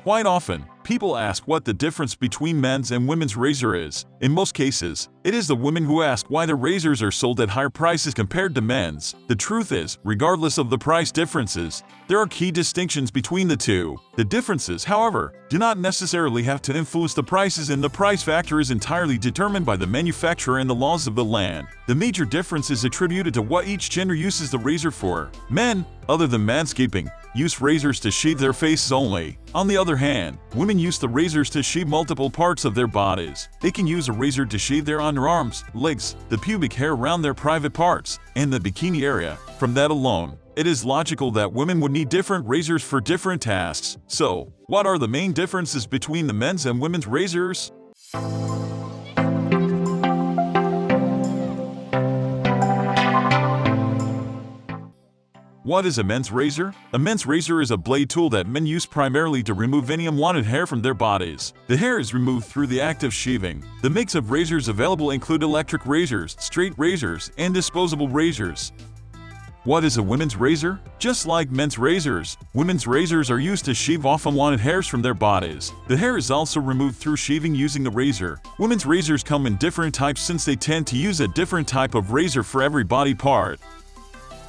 Quite often, people ask what the difference between men's and women's razor is. In most cases, it is the women who ask why their razors are sold at higher prices compared to men's. The truth is, regardless of the price differences, there are key distinctions between the two. The differences, however, do not necessarily have to influence the prices, and the price factor is entirely determined by the manufacturer and the laws of the land. The major difference is attributed to what each gender uses the razor for. Men, other than manscaping, use razors to shave their faces only. On the other hand, women use the razors to shave multiple parts of their bodies. They can use a razor to shave their underarms, legs, the pubic hair around their private parts, and the bikini area. From that alone, it is logical that women would need different razors for different tasks. So, what are the main differences between the men's and women's razors? What is a men's razor? A men's razor is a blade tool that men use primarily to remove any unwanted hair from their bodies. The hair is removed through the act of shaving. The mix of razors available include electric razors, straight razors, and disposable razors. What is a women's razor? Just like men's razors, women's razors are used to shave off unwanted hairs from their bodies. The hair is also removed through shaving using the razor. Women's razors come in different types since they tend to use a different type of razor for every body part.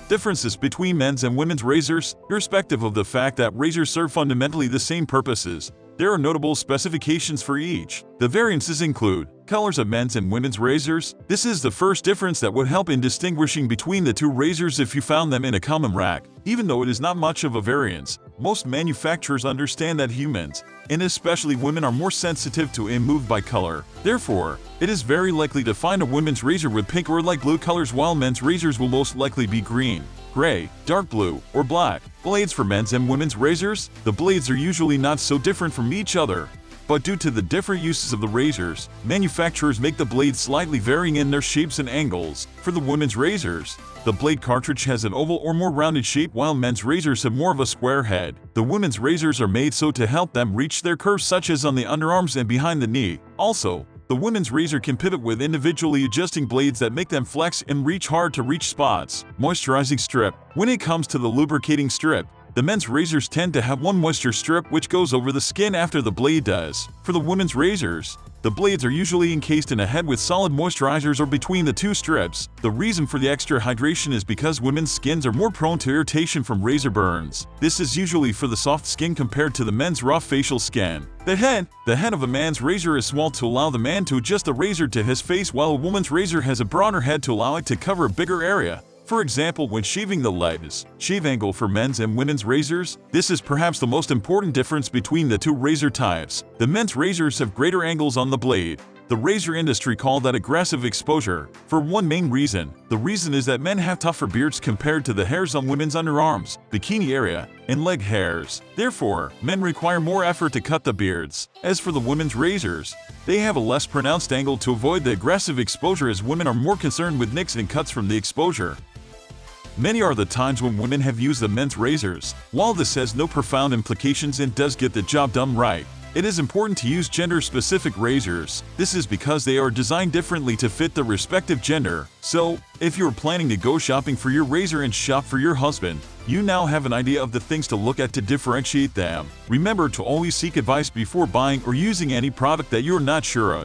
Differences between men's and women's razors. Irrespective of the fact that razors serve fundamentally the same purposes, there are notable specifications for each. The variances include colors of men's and women's razors. This is the first difference that would help in distinguishing between the two razors if you found them in a common rack. Even though it is not much of a variance, most manufacturers understand that humans, and especially women, are more sensitive to and moved by color. Therefore, it is very likely to find a women's razor with pink or light blue colors, while men's razors will most likely be green, gray, dark blue, or black. Blades for men's and women's razors. The blades are usually not so different from each other, but due to the different uses of the razors, manufacturers make the blades slightly varying in their shapes and angles. For the women's razors, the blade cartridge has an oval or more rounded shape, while men's razors have more of a square head. The women's razors are made so to help them reach their curves, such as on the underarms and behind the knee. Also, the women's razor can pivot with individually adjusting blades that make them flex and reach hard to reach spots. Moisturizing strip. When it comes to the lubricating strip, the men's razors tend to have one moisture strip which goes over the skin after the blade does. For the women's razors, the blades are usually encased in a head with solid moisturizers or between the two strips. The reason for the extra hydration is because women's skins are more prone to irritation from razor burns. This is usually for the soft skin compared to the men's rough facial skin. The head of a man's razor is small to allow the man to adjust the razor to his face, while a woman's razor has a broader head to allow it to cover a bigger area. For example, when shaving the legs. Shave angle for men's and women's razors. This is perhaps the most important difference between the two razor types. The men's razors have greater angles on the blade. The razor industry call that aggressive exposure, for one main reason. The reason is that men have tougher beards compared to the hairs on women's underarms, bikini area, and leg hairs. Therefore, men require more effort to cut the beards. As for the women's razors, they have a less pronounced angle to avoid the aggressive exposure, as women are more concerned with nicks and cuts from the exposure. Many are the times when women have used the men's razors. While this has no profound implications and does get the job done right, it is important to use gender-specific razors. This is because they are designed differently to fit the respective gender. So, if you're planning to go shopping for your razor and shop for your husband, you now have an idea of the things to look at to differentiate them. Remember to always seek advice before buying or using any product that you're not sure of.